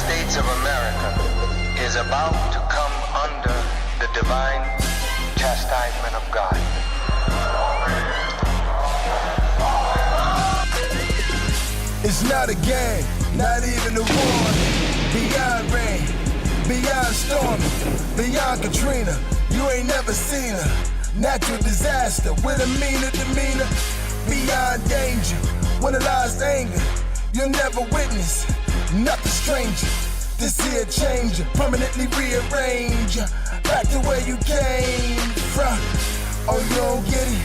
States of America is about to come under the divine chastisement of God. It's not a game, not even a war. Beyond rain, beyond storm, beyond Katrina. You ain't never seen a natural disaster with a meaner demeanor. Beyond danger, when it lies anger, you'll never witness nothing stranger. This here change you, permanently rearrange you back to where you came from. Oh, you don't get it?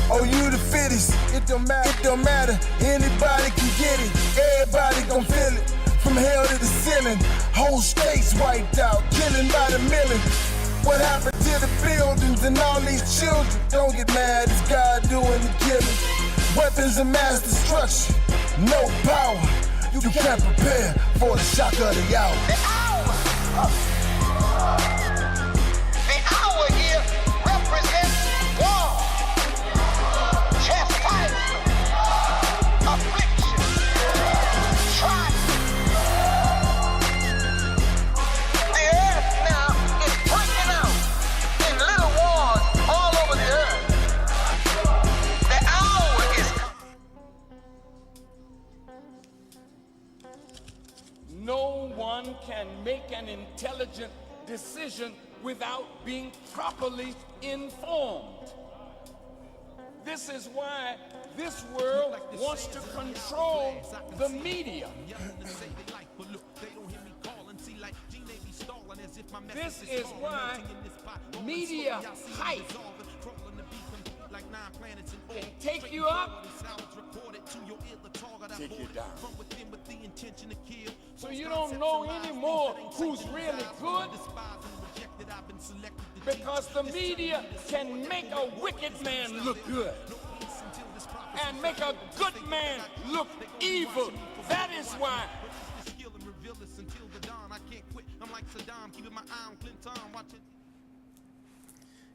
Oh, you the fittest. It don't matter. Anybody can get it. Everybody gon' feel it. From hell to the ceiling. Whole states wiped out, killing by the million. What happened to the buildings and all these children? Don't get mad, it's God doing the killing. Weapons of mass destruction, no power. You can't prepare for the shock of the hour. The hour here represents war, chastisement, affliction, trial. The earth now is breaking out in little wars all over the earth. The hour is No one can make an intelligent decision without being properly informed. This is why this world wants to control the media. This is why media hype can take you up, take you down. So you don't know anymore who's really good, because the media can make a wicked man look good and make a good man look evil. That is why.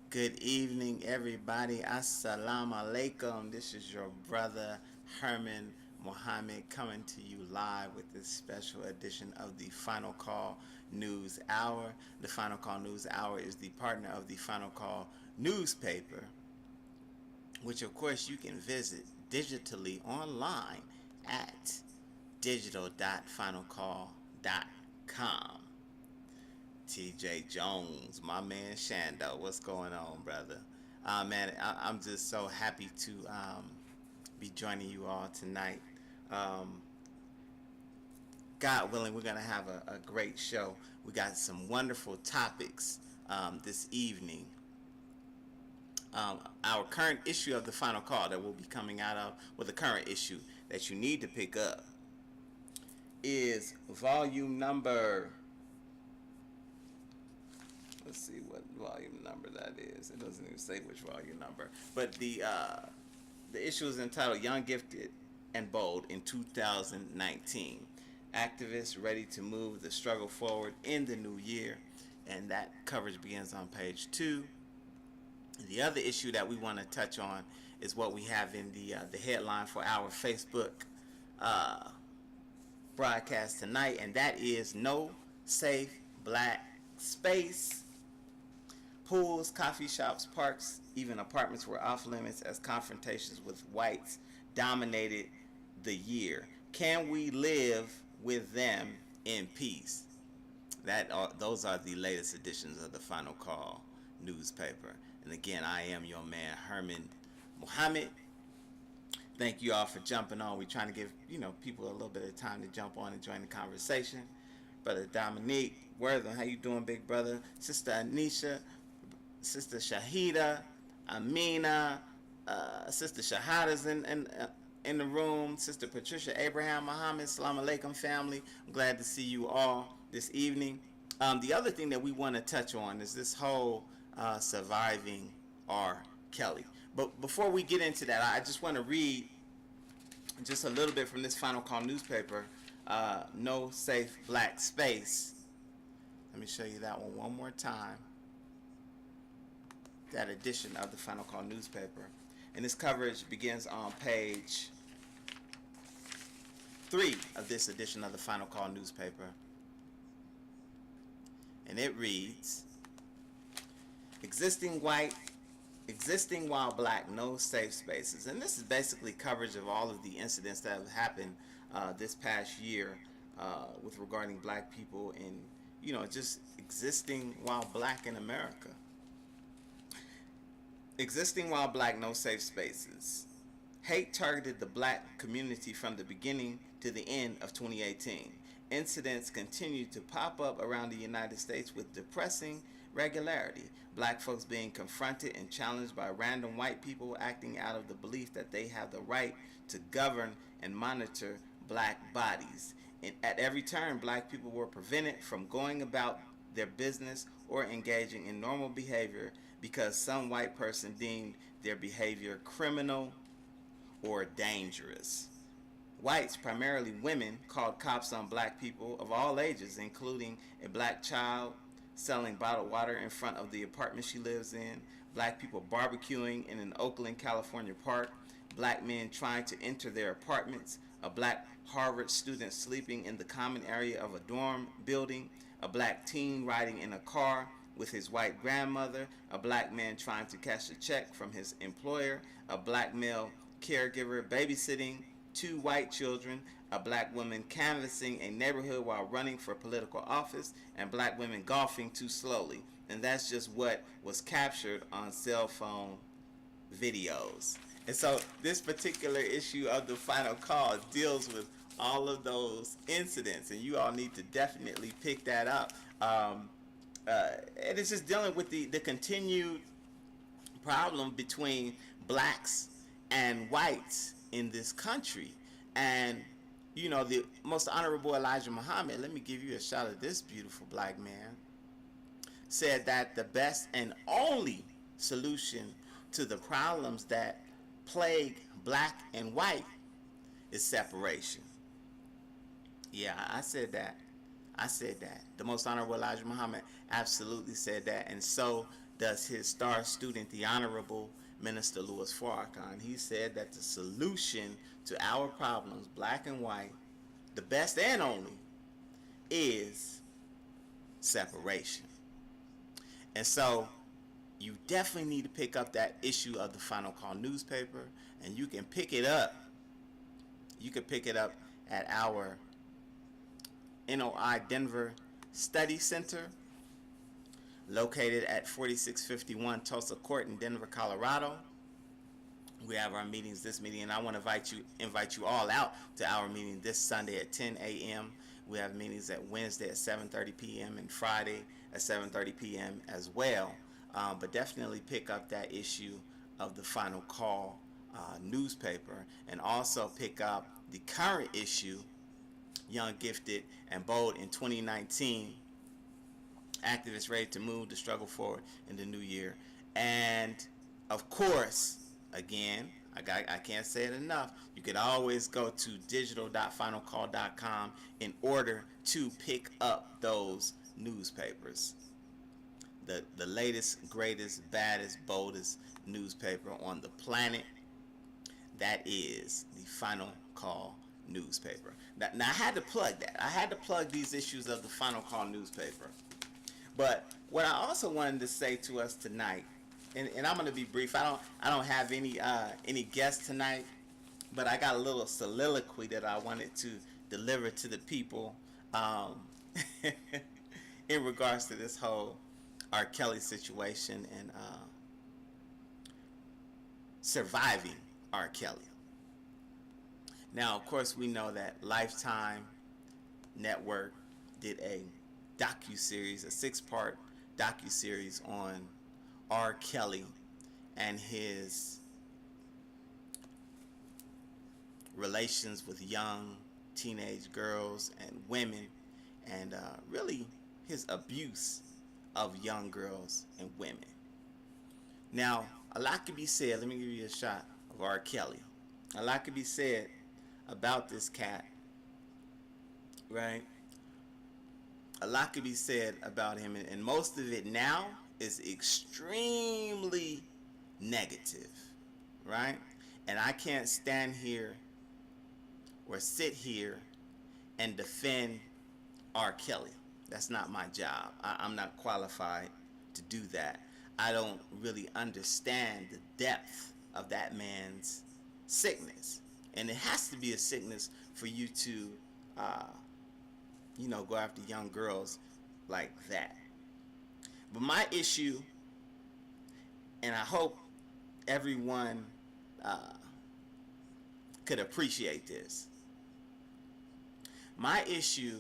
Good evening, everybody. Assalamu alaikum. This is your brother Herman Muhammad coming to you live with this special edition of the Final Call News Hour. The Final Call News Hour is the partner of the Final Call newspaper, which of course you can visit digitally online at digital.finalcall.com. TJ Jones, my man Shando, what's going on, brother? Man, I'm just so happy to be joining you all tonight. God willing, we're going to have a great show. We got some wonderful topics this evening. Our current issue of the Final Call that we'll be coming out of, the current issue that you need to pick up, is volume number... Let's see what volume number that is. It doesn't even say which volume number. But the issue is entitled Young, Gifted, and Bold in 2019. Activists ready to move the struggle forward in the new year. And that coverage begins on page 2. The other issue that we want to touch on is what we have in the headline for our Facebook broadcast tonight. And that is No Safe Black Space. Pools, coffee shops, parks, even apartments were off limits as confrontations with whites dominated the year. Can we live with them in peace? Those are the latest editions of the Final Call newspaper. And again, I am your man, Herman Muhammad. Thank you all for jumping on. We're trying to give people a little bit of time to jump on and join the conversation. Brother Dominique Wortham, how you doing, big brother? Sister Anisha, Sister Shahida, Amina, Sister Shahada's in the room. Sister Patricia Abraham Muhammad, Assalamu alaikum, family. I'm glad to see you all this evening. The other thing that we want to touch on is this whole surviving R. Kelly. But before we get into that, I just want to read just a little bit from this Final Call newspaper, No Safe Black Space. Let me show you that one more time. That edition of the Final Call newspaper. And this coverage begins on page 3 of this edition of the Final Call newspaper. and it reads, Existing while black, no safe spaces. And this is basically coverage of all of the incidents that have happened this past year with regarding black people and, just existing while black in America. Existing while black, no safe spaces. Hate targeted the black community from the beginning to the end of 2018. Incidents continue to pop up around the United States with depressing regularity. Black folks being confronted and challenged by random white people acting out of the belief that they have the right to govern and monitor black bodies. And at every turn, black people were prevented from going about their business or engaging in normal behavior because some white person deemed their behavior criminal or dangerous. Whites, primarily women, called cops on black people of all ages, including a black child selling bottled water in front of the apartment she lives in, black people barbecuing in an Oakland, California park, black men trying to enter their apartments, a black Harvard student sleeping in the common area of a dorm building, a black teen riding in a car with his white grandmother, a black man trying to cash a check from his employer, a black male caregiver babysitting 2 white children, a black woman canvassing a neighborhood while running for political office, and black women golfing too slowly. And that's just what was captured on cell phone videos. And so this particular issue of the Final Call deals with all of those incidents, and you all need to definitely pick that up. And it's just dealing with the continued problem between blacks and whites in this country. And the most honorable Elijah Muhammad, let me give you a shot of this beautiful black man, said that the best and only solution to the problems that plague black and white is separation. Yeah, I said that. The most honorable Elijah Muhammad absolutely said that, and so does his star student, the Honorable Minister Louis Farrakhan. He said that the solution to our problems, black and white, the best and only, is separation. And so you definitely need to pick up that issue of the Final Call newspaper, and you can pick it up. You can pick it up at our NOI Denver Study Center, located at 4651 Tulsa Court in Denver, Colorado. We have our meetings this meeting, and I want to invite you all out to our meeting this Sunday at 10 a.m. We have meetings at Wednesday at 7:30 p.m. and Friday at 7:30 p.m. as well. But definitely pick up that issue of the Final Call newspaper, and also pick up the current issue, Young, Gifted, and Bold in 2019. Activists ready to move the struggle forward in the new year. And of course, again, I can't say it enough, you can always go to digital.finalcall.com in order to pick up those newspapers. The latest, greatest, baddest, boldest newspaper on the planet. That is the Final Call newspaper. Now I had to plug that. I had to plug these issues of the Final Call newspaper. But what I also wanted to say to us tonight, and I'm going to be brief. I don't have any guests tonight, but I got a little soliloquy that I wanted to deliver to the people in regards to this whole R. Kelly situation and surviving R. Kelly. Now, of course, we know that Lifetime Network did a docuseries, a 6-part docuseries on R. Kelly and his relations with young teenage girls and women, and really his abuse of young girls and women. Now, a lot could be said. Let me give you a shot of R. Kelly. A lot could be said about this cat, right? A lot could be said about him, and most of it now is extremely negative, right? And I can't stand here or sit here and defend R. Kelly. That's not my job. I'm not qualified to do that. I don't really understand the depth of that man's sickness. And it has to be a sickness for you to, uh, go after young girls like that. But my issue, and I hope everyone uh, could appreciate this. My issue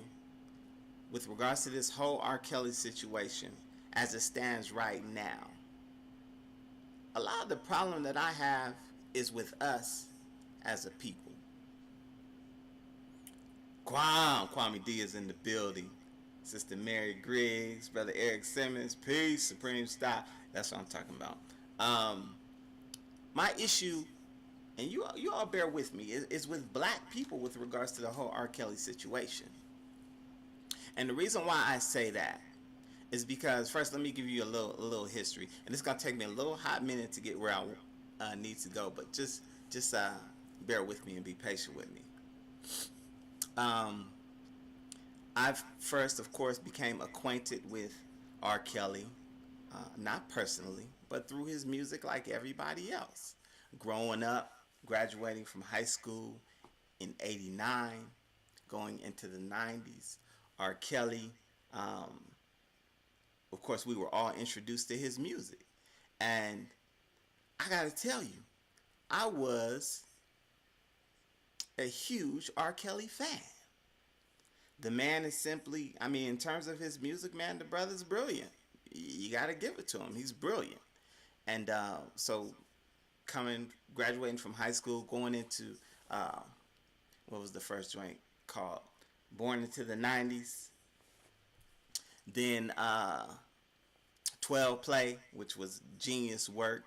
with regards to this whole R. Kelly situation as it stands right now, a lot of the problem that I have is with us as a people. Kwame D is in the building. Sister Mary Griggs, Brother Eric Simmons, peace, Supreme Style. That's what I'm talking about. My issue, and you all bear with me, is with black people with regards to the whole R. Kelly situation. And the reason why I say that is because, first, let me give you a little history, and it's gonna take me a little hot minute to get where I need to go, but just bear with me and be patient with me. I've first, of course, became acquainted with R. Kelly, not personally, but through his music like everybody else. Growing up, graduating from high school in '89, going into the '90s, R. Kelly, of course, we were all introduced to his music. And I gotta tell you, I was a huge R. Kelly fan. The man is simply, in terms of his music, man, the brother's brilliant. You gotta give it to him. He's brilliant. And so graduating from high school, going into, what was the first joint called? Born into the '90s. Then 12 Play, which was genius work.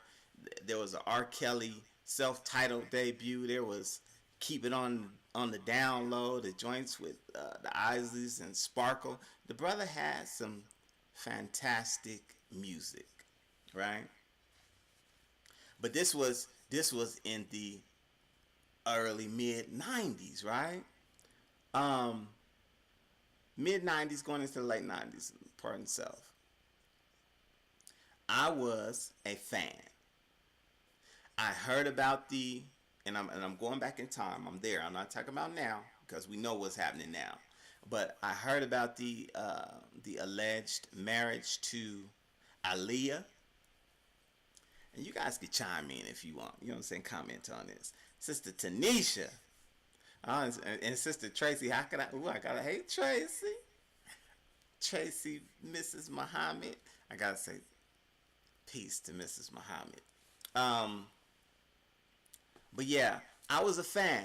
There was an R. Kelly self-titled debut. There was Keep It on the Down Low, the joints with the Isleys and Sparkle. The brother had some fantastic music, right? But this was in the early mid-90s, right? Mid-90s going into the late 90s, pardon self. I was a fan. I heard about and I'm going back in time. I'm there. I'm not talking about now because we know what's happening now. But I heard about the alleged marriage to Aaliyah. And you guys can chime in if you want. You know what I'm saying? Comment on this. Sister Tanisha. And Sister Tracy. I gotta hate Tracy. Tracy, Mrs. Muhammad. I gotta say peace to Mrs. Muhammad. But yeah, I was a fan.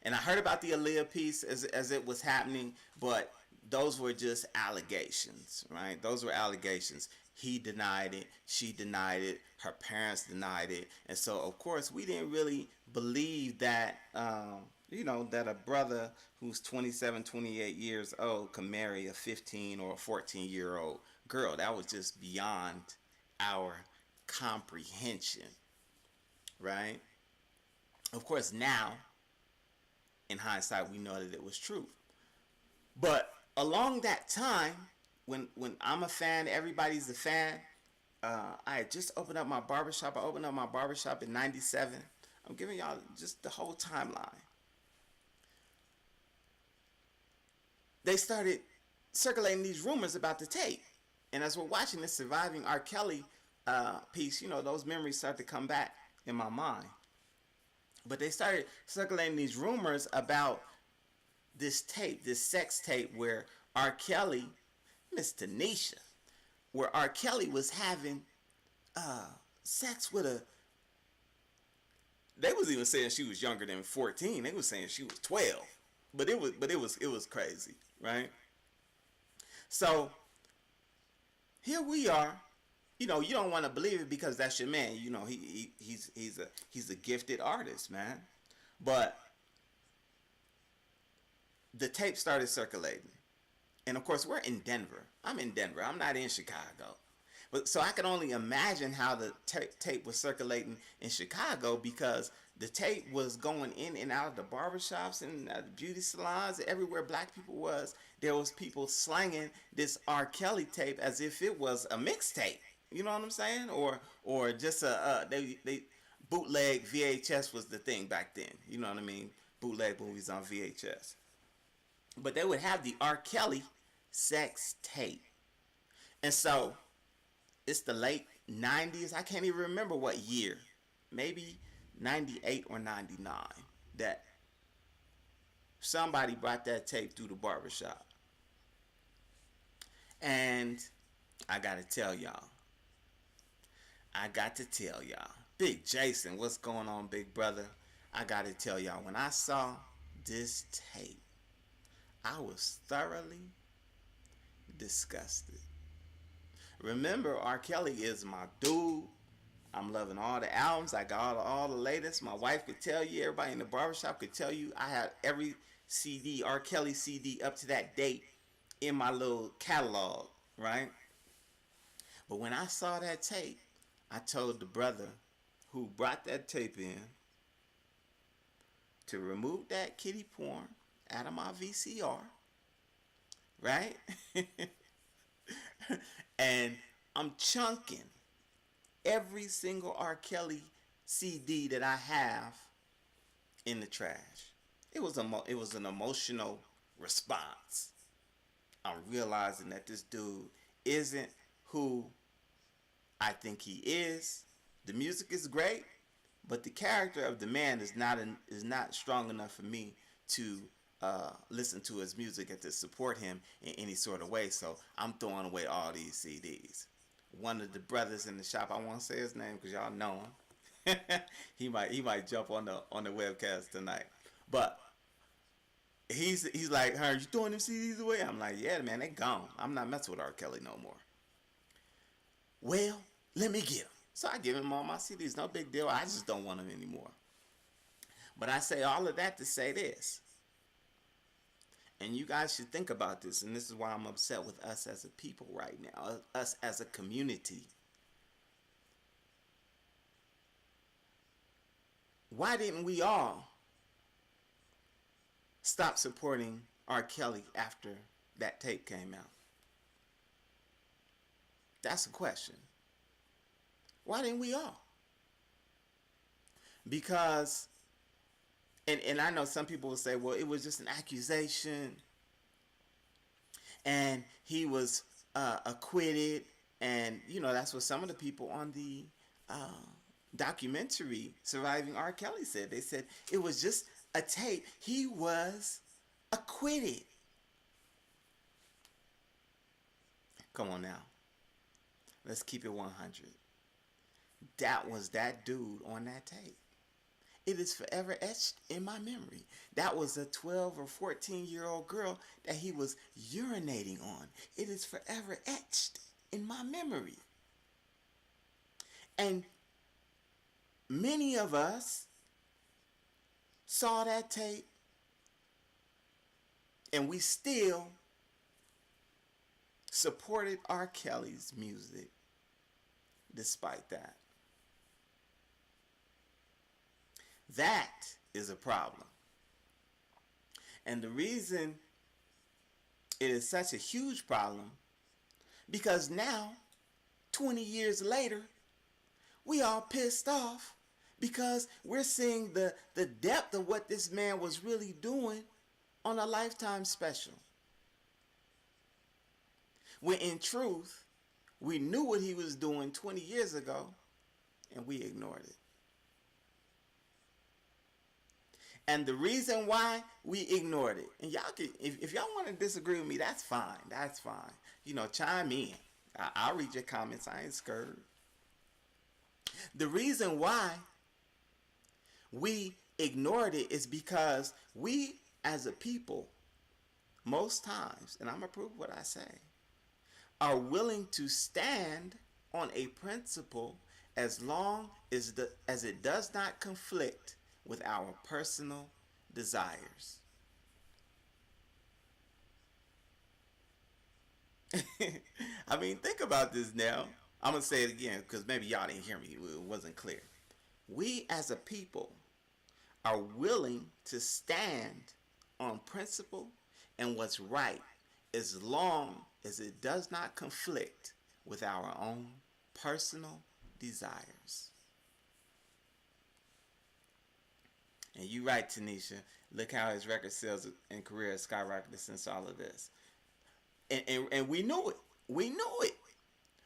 And I heard about the Aaliyah piece as it was happening, but those were just allegations, right? Those were allegations. He denied it. She denied it. Her parents denied it. And so, of course, we didn't really believe that, that a brother who's 27, 28 years old could marry a 15 or a 14-year-old girl. That was just beyond our comprehension, right? Of course, now, in hindsight, we know that it was true. But along that time, when I'm a fan, everybody's a fan, I had just opened up my barbershop. I opened up my barbershop in '97. I'm giving y'all just the whole timeline. They started circulating these rumors about the tape. And as we're watching this Surviving R. Kelly piece, those memories start to come back in my mind. But they started circulating these rumors about this tape, this sex tape where R. Kelly, Miss Tanisha, where R. Kelly was having sex with they was even saying she was younger than 14. They was saying she was 12. But it was crazy, right? So here we are. You don't want to believe it because that's your man. He's a gifted artist, man. But the tape started circulating. And of course, we're in Denver. I'm in Denver. I'm not in Chicago. But so I can only imagine how the tape was circulating in Chicago, because the tape was going in and out of the barbershops and the beauty salons, everywhere black people was. There was people slanging this R. Kelly tape as if it was a mixtape. You know what I'm saying? Or just they bootleg VHS was the thing back then. You know what I mean? Bootleg movies on VHS. But they would have the R. Kelly sex tape. And so it's the late 90s. I can't even remember what year. Maybe 98 or 99 that somebody brought that tape through the barbershop. And I got to tell y'all. Big Jason, what's going on, big brother? I got to tell y'all, when I saw this tape, I was thoroughly disgusted. Remember, R. Kelly is my dude. I'm loving all the albums. I got all the latest. My wife could tell you. Everybody in the barbershop could tell you. I had every CD, R. Kelly CD up to that date in my little catalog, right? But when I saw that tape, I told the brother who brought that tape in to remove that kiddie porn out of my VCR, right? And I'm chunking every single R. Kelly CD that I have in the trash. It was an emotional response. I'm realizing that this dude isn't who I think he is. The music is great, but the character of the man is not strong enough for me to listen to his music and to support him in any sort of way. So I'm throwing away all these CDs. One of the brothers in the shop, I won't say his name because y'all know him. he might jump on the webcast tonight. But he's like, "Hey, you throwing them CDs away?" I'm like, "Yeah, man, they gone. I'm not messing with R. Kelly no more." Well, let me get them. So I give him all my CDs. No big deal. I just don't want them anymore. But I say all of that to say this. And you guys should think about this. And this is why I'm upset with us as a people right now. Us as a community. Why didn't we all stop supporting R. Kelly after that tape came out? That's a question. Why didn't we all? Because, and I know some people will say, well, it was just an accusation, and he was acquitted, and that's what some of the people on the documentary Surviving R. Kelly said. They said it was just a tape. He was acquitted. Come on now. Let's keep it 100. That was that dude on that tape. It is forever etched in my memory. That was a 12 or 14-year-old girl that he was urinating on. It is forever etched in my memory. And many of us saw that tape, and we still supported R. Kelly's music despite that. That is a problem. And the reason it is such a huge problem, because now, 20 years later, we all pissed off because we're seeing the depth of what this man was really doing on a Lifetime special. When in truth, we knew what he was doing 20 years ago, and we ignored it. And the reason why we ignored it, and y'all can, if y'all want to disagree with me, that's fine. That's fine. Chime in. I'll read your comments. I ain't scared. The reason why we ignored it is because we, as a people, most times, and I'm going to prove what I say, are willing to stand on a principle as long as it does not conflict with our personal desires. I mean, think about this now. I'm gonna say it again because maybe y'all didn't hear me. It wasn't clear. We as a people are willing to stand on principle and what's right as long as it does not conflict with our own personal desires. And you right, Tanisha. Look how his record sales and career has skyrocketed since all of this. And we knew it. We knew it.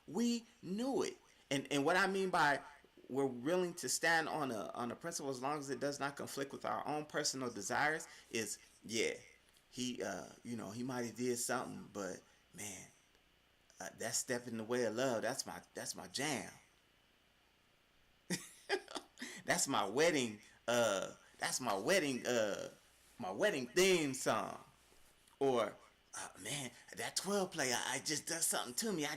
We knew it. And what I mean by we're willing to stand on a principle as long as it does not conflict with our own personal desires is, yeah, he he might have did something, but man, that step in the way of love, that's my jam. That's my wedding my wedding theme song. Or man, that 12 player, I just does something to me. I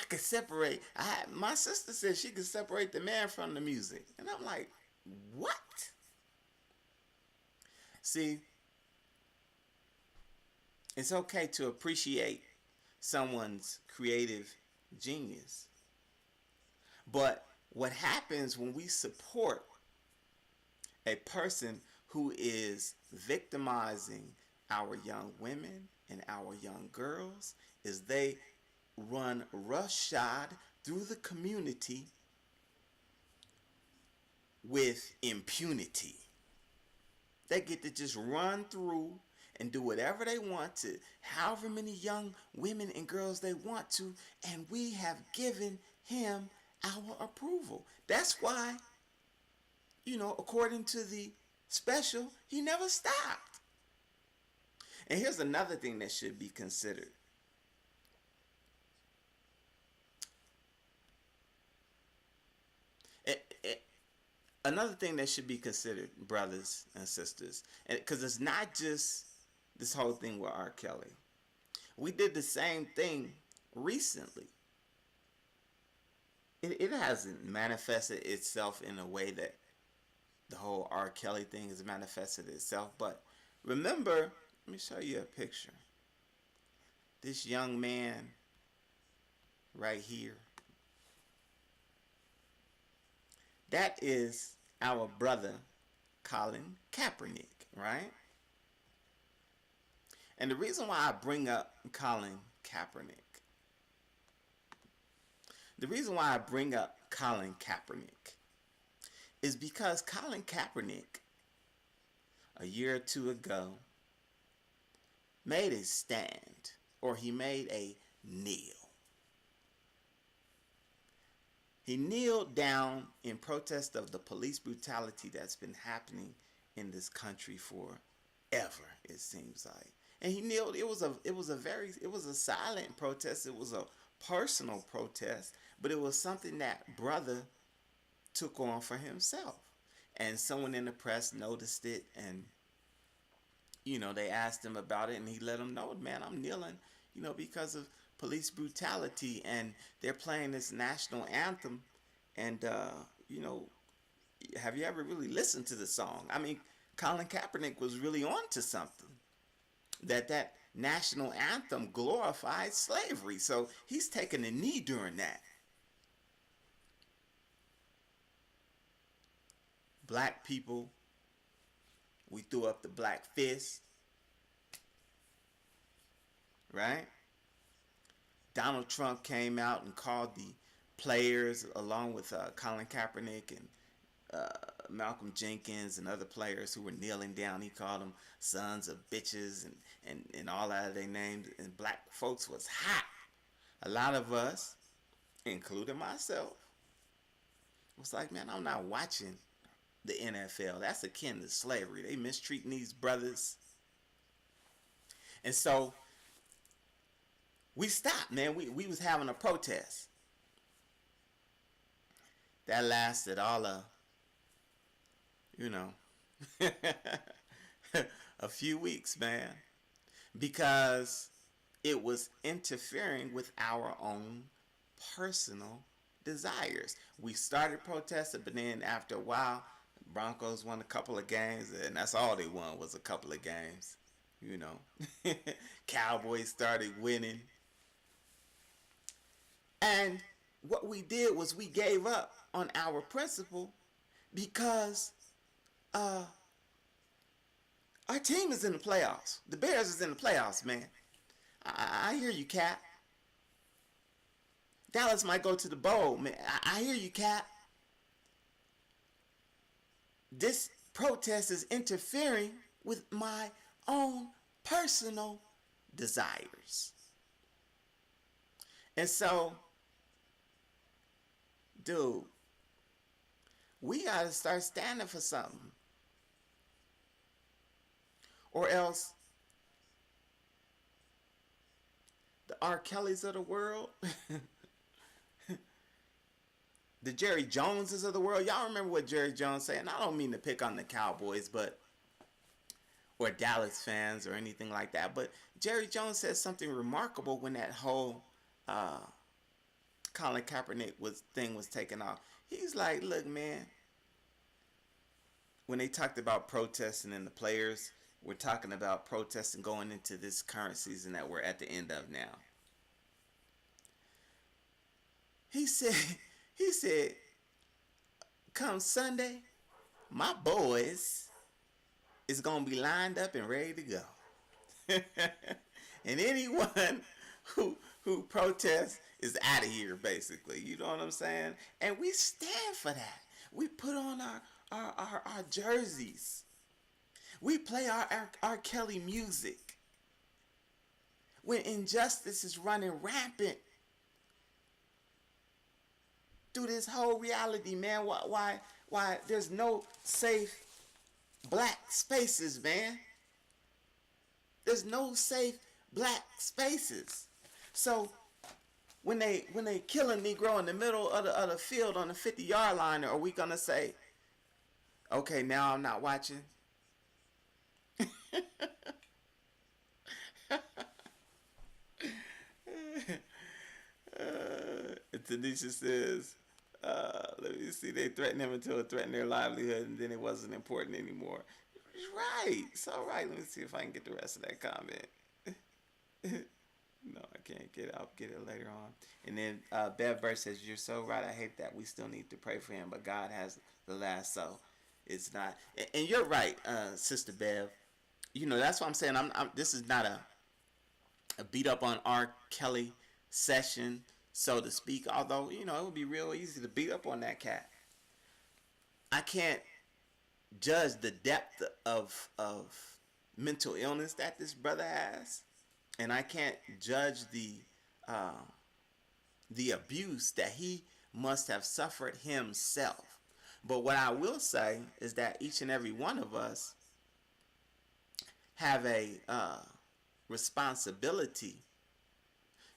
could separate. My sister said she could separate the man from the music, and I'm like, what? See, it's okay to appreciate someone's creative genius, but what happens when we support a person who is victimizing our young women and our young girls is they run roughshod through the community with impunity. They get to just run through and do whatever they want to, however many young women and girls they want to, and we have given him our approval. That's why, according to the special, he never stopped. And here's another thing that should be considered. Another thing that should be considered, brothers and sisters, because it's not just this whole thing with R. Kelly. We did the same thing recently. It hasn't manifested itself in a way that the whole R. Kelly thing has manifested itself. But remember, let me show you a picture. This young man right here. That is our brother, Colin Kaepernick, right? And the reason why I bring up Colin Kaepernick, is because Colin Kaepernick, a year or two ago, made a stand, or he made a kneel. He kneeled down in protest of the police brutality that's been happening in this country forever, it seems like. And he kneeled. It was a silent protest. It was a personal protest, but it was something that brother took on for himself. And someone in the press noticed it, and they asked him about it, and he let them know, man, I'm kneeling, because of police brutality, and they're playing this national anthem, and have you ever really listened to the song? I mean, Colin Kaepernick was really on to something. That national anthem glorified slavery, so he's taking a knee during that. Black people, we threw up the black fist, right? Donald Trump came out and called the players, along with Colin Kaepernick and Malcolm Jenkins and other players who were kneeling down. He called them sons of bitches and all out of their names. And black folks was hot. A lot of us, including myself, was like, man, I'm not watching the NFL. That's akin to slavery. They mistreating these brothers. And so we stopped, man. We was having a protest. That lasted all of, a few weeks, man. Because it was interfering with our own personal desires. We started protesting, but then after a while, Broncos won a couple of games, and that's all they won was a couple of games. Cowboys started winning. And what we did was we gave up on our principle because our team is in the playoffs. The Bears is in the playoffs, man. I hear you, Cap. Dallas might go to the bowl, man. I hear you, Cap. This protest is interfering with my own personal desires. And so, dude, we gotta start standing for something. Or else the R. Kellys of the world, the Jerry Joneses of the world. Y'all remember what Jerry Jones said? And I don't mean to pick on the Cowboys, or Dallas fans or anything like that. But Jerry Jones said something remarkable when that whole Colin Kaepernick thing was taken off. He's like, look, man, when they talked about protesting and the players were talking about protesting going into this current season that we're at the end of now. He said, come Sunday, my boys is going to be lined up and ready to go. And anyone who protests is out of here, basically. You know what I'm saying? And we stand for that. We put on our jerseys. We play our R. Kelly music. When injustice is running rampant through this whole reality, man. Why there's no safe black spaces, man. There's no safe black spaces. So when they kill a Negro in the middle of the field on the 50-yard line, are we gonna say, okay, now I'm not watching? Tanisha says, let me see, they threatened him until it threatened their livelihood, and then it wasn't important anymore. Right. It's all right. Let me see if I can get the rest of that comment. No, I can't get it. I'll get it later on. And then Bev Burr says, you're so right. I hate that. We still need to pray for him, but God has the last so. It's not. And you're right, Sister Bev. You know, that's what I'm saying. This is not a beat up on R. Kelly session, so to speak. Although, you know, it would be real easy to beat up on that cat. I can't judge the depth of mental illness that this brother has, and I can't judge the abuse that he must have suffered himself. But what I will say is that each and every one of us have a responsibility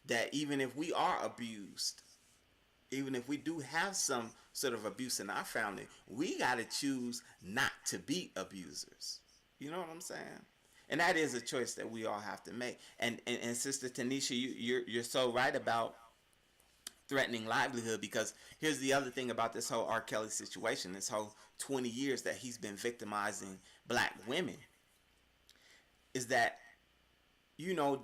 that even if we are abused, even if we do have some sort of abuse in our family, we got to choose not to be abusers. You know what I'm saying? And that is a choice that we all have to make. And Sister Tanisha, you're so right about threatening livelihood, because here's the other thing about this whole R. Kelly situation, this whole 20 years that he's been victimizing black women, is that, you know,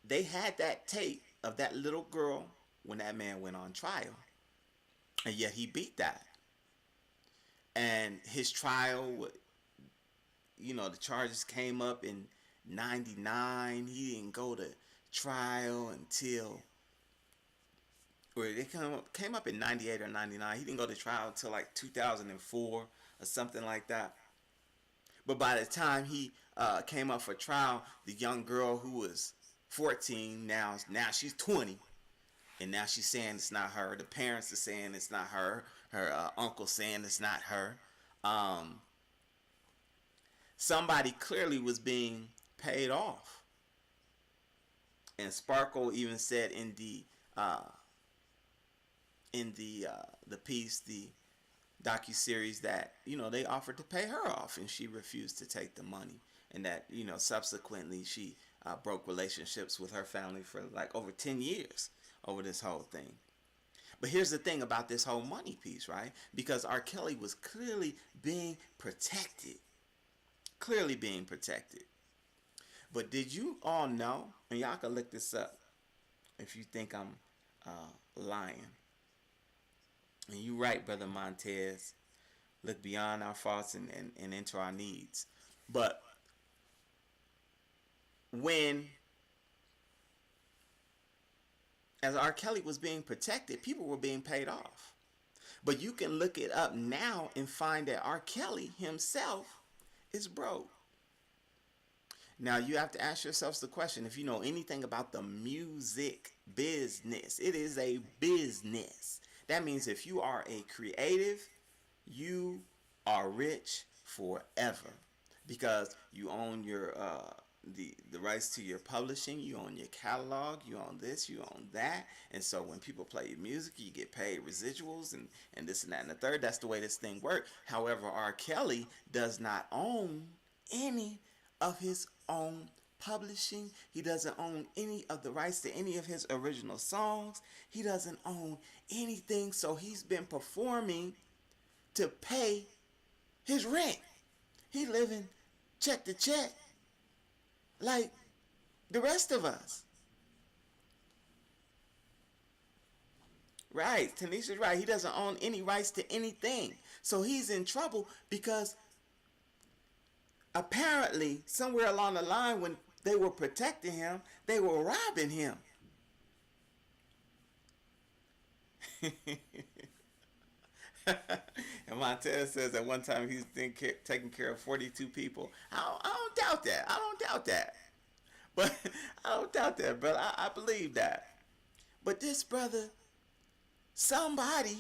they had that tape of that little girl when that man went on trial, and yet he beat that. And his trial, you know, the charges came up in 99. He didn't go to trial until, or they came up in 98 or 99. He didn't go to trial until like 2004 or something like that. But by the time he came up for trial, the young girl who was 14, now she's 20, and now she's saying it's not her. The parents are saying it's not her. Her uncle saying it's not her. Somebody clearly was being paid off. And Sparkle even said in the piece, the docuseries, that, you know, they offered to pay her off and she refused to take the money, and that, you know, subsequently she broke relationships with her family for like over 10 years over this whole thing. But here's the thing about this whole money piece, right? Because R. Kelly was clearly being protected. Clearly being protected. But did you all know, and y'all can look this up if you think I'm lion. And you right, Brother Montez. Look beyond our faults and into our needs. But when, as R. Kelly was being protected, people were being paid off. But you can look it up now and find that R. Kelly himself is broke. Now you have to ask yourselves the question, if you know anything about the music business, it is a business. That means if you are a creative, you are rich forever, because you own your the rights to your publishing, you own your catalog, you own this, you own that. And so when people play your music, you get paid residuals and this and that and the third. That's the way this thing works. However, R. Kelly does not own any of his own publishing. He doesn't own any of the rights to any of his original songs. He doesn't own anything. So he's been performing to pay his rent. He living check to check like the rest of us. Right, Tanisha's right. He doesn't own any rights to anything. So he's in trouble because apparently somewhere along the line when they were protecting him, they were robbing him. And Montez says at one time he's taking care of 42 people. I don't doubt that. I don't doubt that. But I don't doubt that, brother. I believe that. But this brother, somebody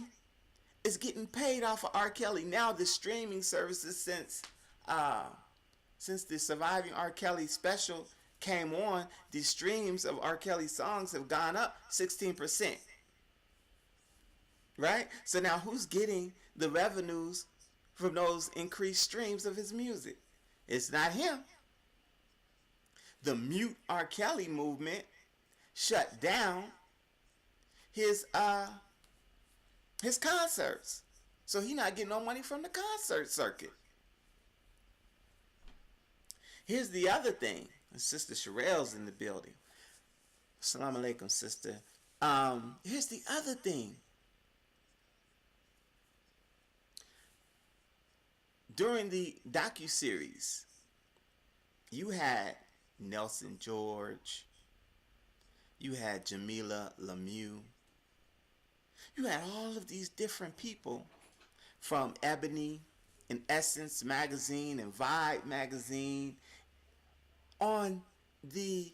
is getting paid off of R. Kelly. Now the streaming services, since the Surviving R. Kelly special came on, the streams of R. Kelly songs have gone up 16%. Right? So now who's getting the revenues from those increased streams of his music? It's not him. The Mute R. Kelly movement shut down his concerts. So he's not getting no money from the concert circuit. Here's the other thing. Sister Sherelle's in the building. Assalamu alaikum, sister. Here's the other thing. During the docuseries, you had Nelson George, you had Jamila Lemieux, you had all of these different people from Ebony and Essence magazine and Vibe magazine on the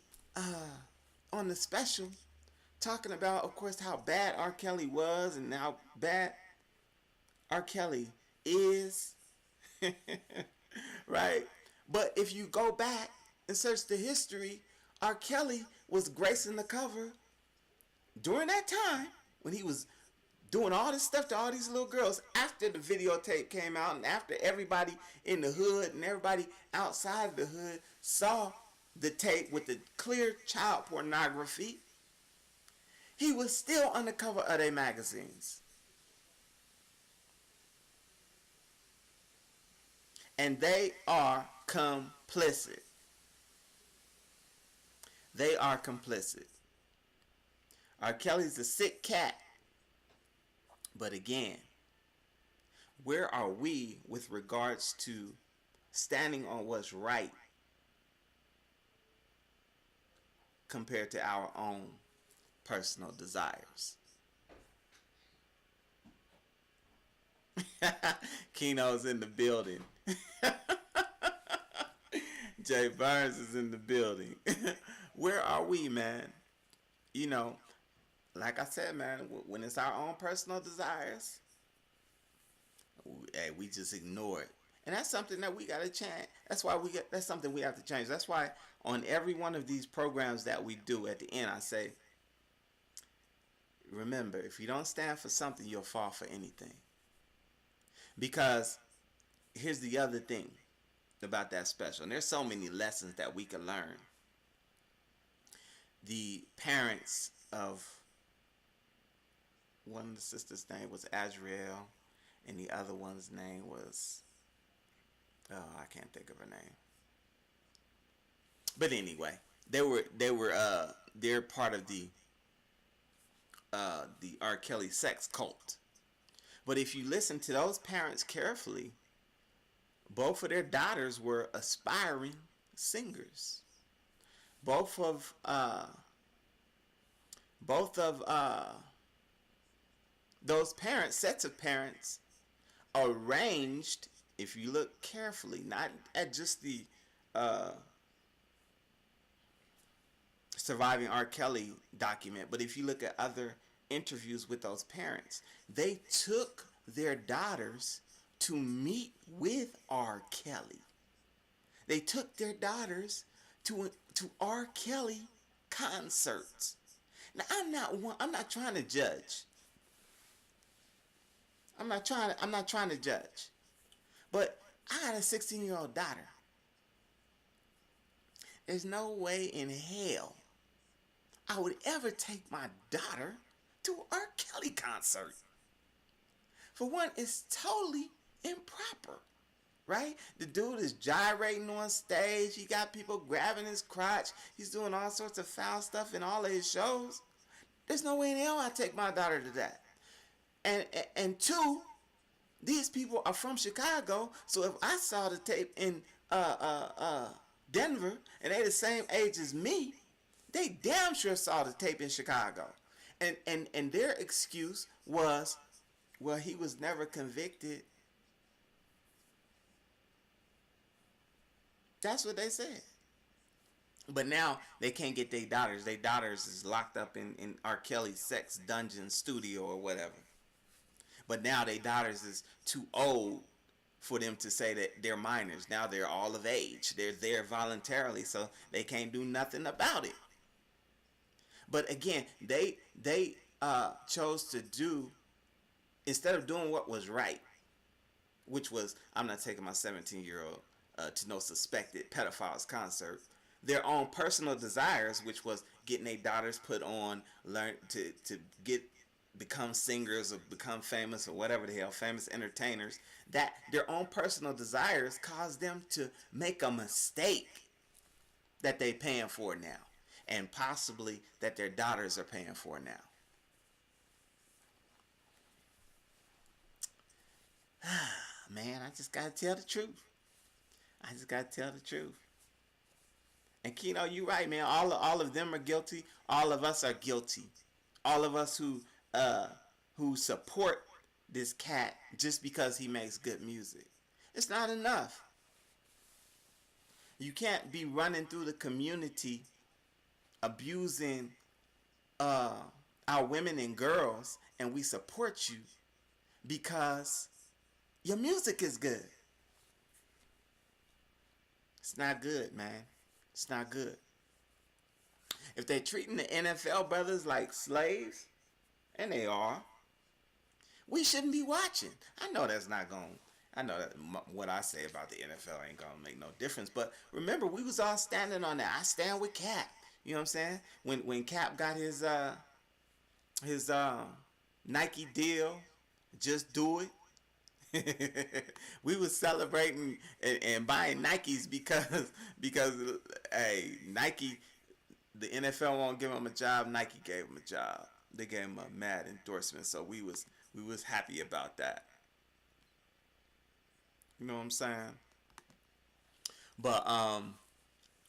special, talking about, of course, how bad R. Kelly was and how bad R. Kelly is. Right? But if you go back and search the history, R. Kelly was gracing the cover during that time when he was doing all this stuff to all these little girls after the videotape came out and after everybody in the hood and everybody outside the hood saw the tape with the clear child pornography. He was still on the cover of their magazines. And they are complicit. They are complicit. R. Kelly's a sick cat. But again, where are we with regards to standing on what's right compared to our own personal desires? Keno's in the building. Jay Burns is in the building. Where are we, man? You know, like I said, man, when it's our own personal desires, we just ignore it. And that's something that we got to change. That's something we have to change. That's why on every one of these programs that we do, at the end, I say, remember, if you don't stand for something, you'll fall for anything. Because here's the other thing about that special. And there's so many lessons that we can learn. The parents of one of the sisters' name was Azriel, and the other one's name was, I can't think of her name. But anyway, they're part of the the R. Kelly sex cult. But if you listen to those parents carefully, both of their daughters were aspiring singers. Both of those parents, sets of parents, arranged, if you look carefully, not at just the surviving R. Kelly document, but if you look at other interviews with those parents, they took their daughters to meet with R. Kelly. They took their daughters to R. Kelly concerts. Now I'm not trying to judge. I'm not trying to judge. But I got a 16-year-old daughter. There's no way in hell I would ever take my daughter to an R. Kelly concert. For one, it's totally improper, right? The dude is gyrating on stage. He got people grabbing his crotch. He's doing all sorts of foul stuff in all of his shows. There's no way in hell I'd take my daughter to that. And two, these people are from Chicago, so if I saw the tape in Denver and they the same age as me, they damn sure saw the tape in Chicago. And their excuse was, well, he was never convicted. That's what they said. But now they can't get their daughters. Their daughters is locked up in R. Kelly's sex dungeon studio or whatever. But now their daughters is too old for them to say that they're minors. Now they're all of age. They're there voluntarily, so they can't do nothing about it. But again, they chose to do, instead of doing what was right, which was, I'm not taking my 17-year-old to no suspected pedophile's concert, their own personal desires, which was getting their daughters put on, learn to become singers or become famous or whatever the hell, famous entertainers, that their own personal desires caused them to make a mistake that they paying for now, and possibly that their daughters are paying for now. Man, I just gotta tell the truth. I just gotta tell the truth. And Keno, you right, man. All of them are guilty. All of us are guilty. All of us who support this cat just because he makes good music. It's not enough. You can't be running through the community abusing our women and girls, and we support you because your music is good. It's not good, man. It's not good. If they're treating the NFL brothers like slaves, and they are, we shouldn't be watching. I know that's not going, I know that what I say about the NFL ain't going to make no difference, but remember, we was all standing on that. I stand with Cap. You know what I'm saying? When Cap got his Nike deal, just do it. We was celebrating and buying Nikes because hey, Nike, the NFL won't give him a job. Nike gave him a job. They gave him a mad endorsement, so we was happy about that. You know what I'm saying? But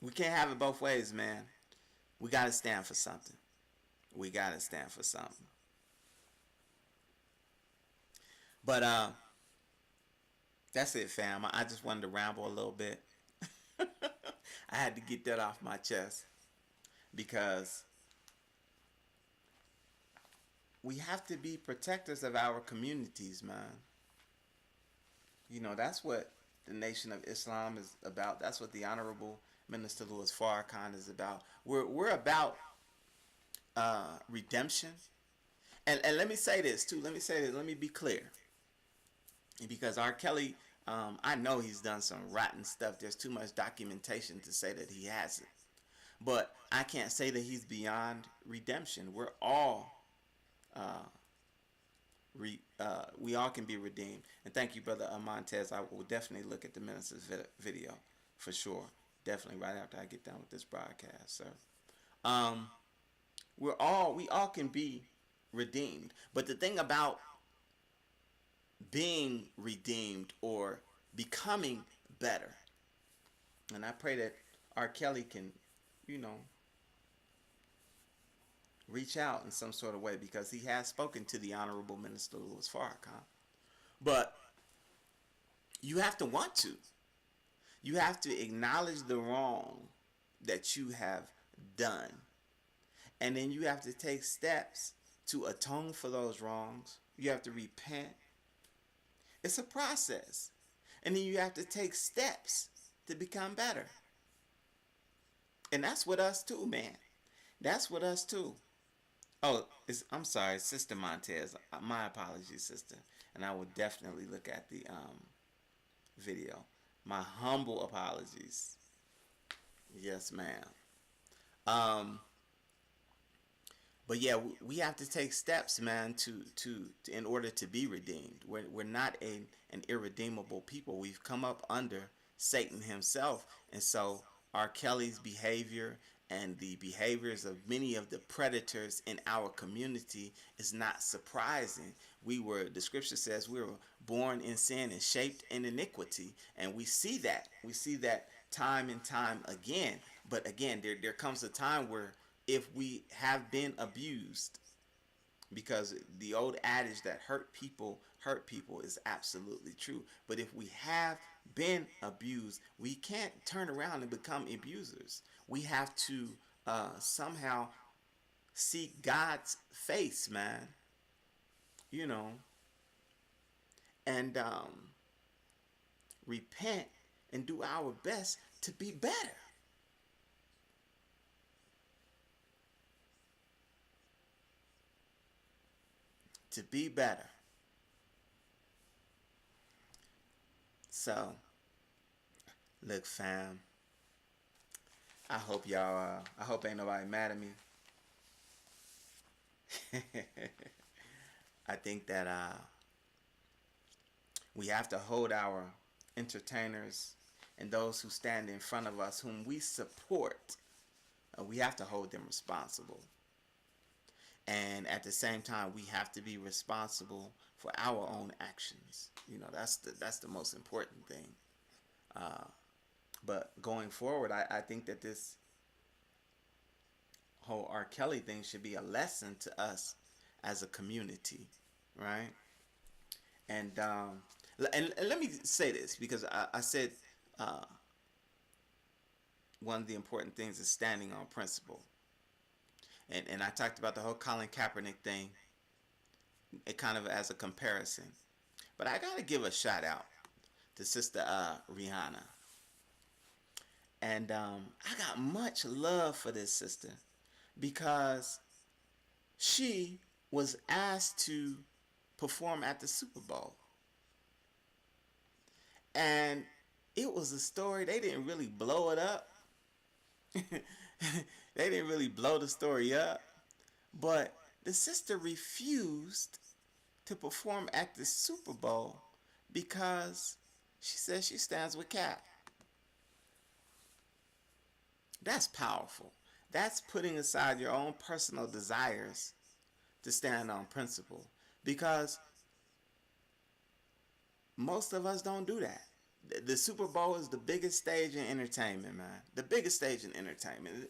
we can't have it both ways, man. We gotta stand for something. We gotta stand for something. But that's it, fam. I just wanted to ramble a little bit. I had to get that off my chest because we have to be protectors of our communities, man. You know, that's what the Nation of Islam is about. That's what the Honorable Minister Louis Farrakhan is about. We're about redemption. And let me say this, too. Let me be clear. Because R. Kelly, I know he's done some rotten stuff. There's too much documentation to say that he hasn't. But I can't say that he's beyond redemption. We're all, we all can be redeemed. And thank you, Brother Montez. I will definitely look at the minister's video for sure. Definitely right after I get done with this broadcast, sir. We all can be redeemed. But the thing about being redeemed or becoming better, and I pray that R. Kelly can, you know, reach out in some sort of way, because he has spoken to the Honorable Minister Louis Farrakhan. But you have to want to. You have to acknowledge the wrong that you have done. And then you have to take steps to atone for those wrongs. You have to repent. It's a process. And then you have to take steps to become better. And that's with us too, man. That's with us too. Oh, I'm sorry, Sister Montez. My apologies, sister. And I will definitely look at the video. My humble apologies. Yes, ma'am. But yeah, we have to take steps, man, to in order to be redeemed. We're not an irredeemable people. We've come up under Satan himself, and so R. Kelly's behavior and the behaviors of many of the predators in our community is not surprising. The scripture says we were born in sin and shaped in iniquity, and we see that. We see that time and time again. But again, there comes a time where if we have been abused, because the old adage that hurt people is absolutely true. But if we have been abused, we can't turn around and become abusers. We have to somehow seek God's face, man. You know, and repent and do our best to be better. To be better. So, look, fam, I hope y'all, I hope ain't nobody mad at me. I think that we have to hold our entertainers and those who stand in front of us, whom we support, we have to hold them responsible. And at the same time, we have to be responsible for our own actions. You know, that's the most important thing. But going forward, I think that this whole R. Kelly thing should be a lesson to us as a community, right? And let me say this, because I said one of the important things is standing on principle. And I talked about the whole Colin Kaepernick thing, it kind of as a comparison. But I got to give a shout out to Sister Rihanna. And I got much love for this sister, because she was asked to perform at the Super Bowl. And it was a story, they didn't really blow it up. They didn't really blow the story up, but the sister refused to perform at the Super Bowl because she says she stands with Cap. That's powerful. That's putting aside your own personal desires to stand on principle, because most of us don't do that. The Super Bowl is the biggest stage in entertainment, man. The biggest stage in entertainment.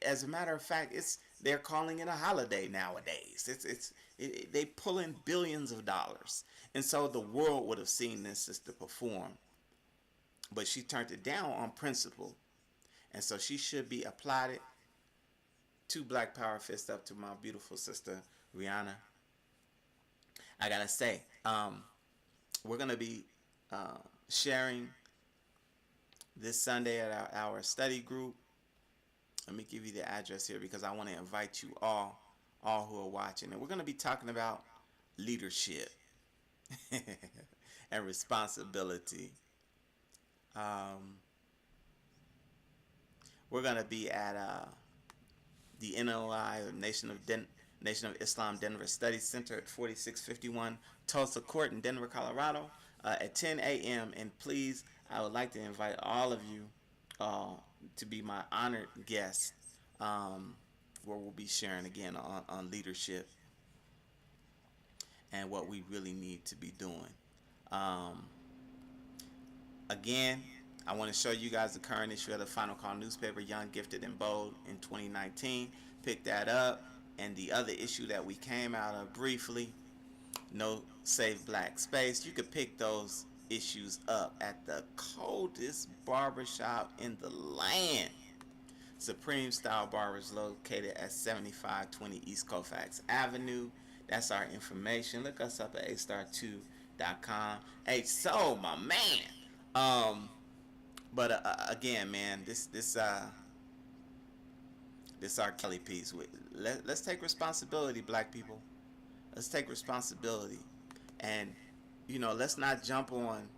As a matter of fact, they're calling it a holiday nowadays. They pull in billions of dollars, and so the world would have seen this sister perform, but she turned it down on principle, and so she should be applauded. 2 Black Power fists up to my beautiful sister Rihanna. I gotta say, we're gonna be sharing this Sunday at our study group. Let me give you the address here, because I want to invite you all who are watching. And we're going to be talking about leadership and responsibility. We're going to be at the NOI, or Nation of Islam Denver Study Center at 4651 Tulsa Court in Denver, Colorado, at 10 a.m. And please, I would like to invite all of you to be my honored guest, where we'll be sharing again on leadership and what we really need to be doing. Again, I want to show you guys the current issue of the Final Call newspaper, Young, Gifted, and Bold, in 2019. Pick that up. And the other issue that we came out of briefly, No Save Black Space. You could pick those issues up at the coldest barbershop in the land. Supreme Style Barbers, located at 7520 East Colfax Avenue. That's our information. Look us up at astar2.com. Hey, so my man. Again, man, this R. Kelly piece. Let's take responsibility, black people. Let's take responsibility, and let's not jump on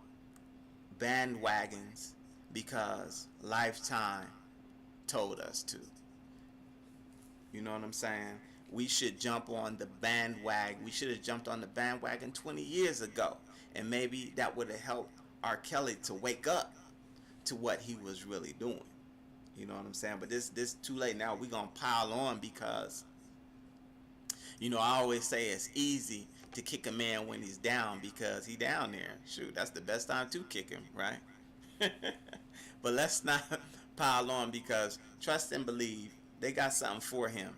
bandwagons because Lifetime told us to. You know what I'm saying? We should jump on the bandwagon. We should have jumped on the bandwagon 20 years ago, and maybe that would have helped R. Kelly to wake up to what he was really doing. You know what I'm saying? But this too late now. We're gonna pile on because I always say it's easy to kick a man when he's down because he down there. Shoot, that's the best time to kick him, right? But let's not pile on because trust and believe they got something for him.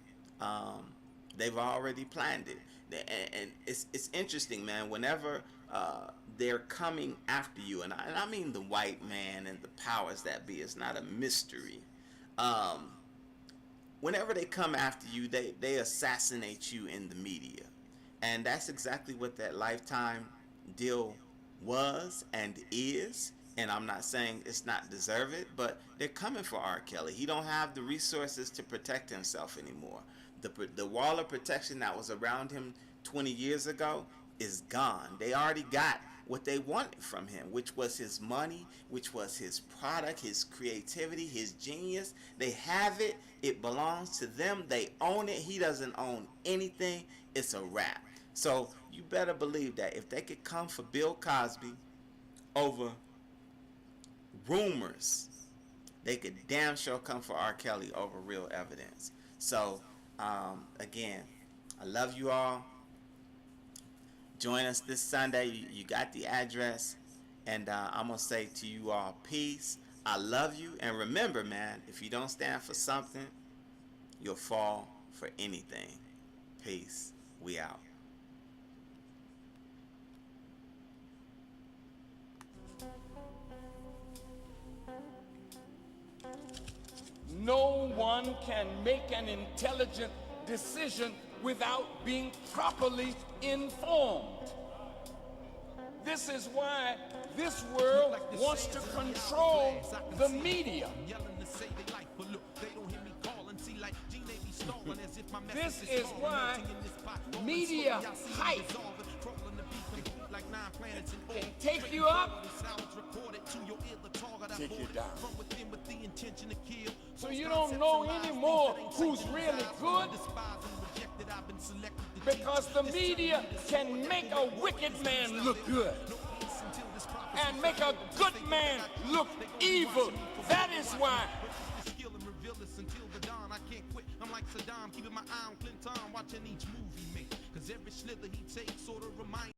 They've already planned it, and it's interesting, man. Whenever they're coming after you, and I mean the white man and the powers that be. It's not a mystery. Whenever they come after you, they assassinate you in the media, and that's exactly what that Lifetime deal was and is. And I'm not saying it's not deserved, but they're coming for R. Kelly. He don't have the resources to protect himself anymore. The wall of protection that was around him 20 years ago is gone. They already got what they wanted from him, which was his money, which was his product, his creativity, his genius. They have it. It belongs to them. They own it. He doesn't own anything. It's a wrap. So you better believe that if they could come for Bill Cosby over rumors, they could damn sure come for R. Kelly over real evidence. So again, I love you all. Join us this Sunday. You got the address, and I'm gonna say to you all, peace. I love you, and remember, man, if you don't stand for something, you'll fall for anything. Peace. We out. No one can make an intelligent decision without being properly informed. This is why this world wants to control the media. This is why media hype can take you up, take you down. So you don't know anymore who's really good, because the media can make a wicked man look good and make a good man look evil. That is why. I'm like Saddam, keeping my eye on Clinton, watching each movie make. Cause every slither he takes sort of reminds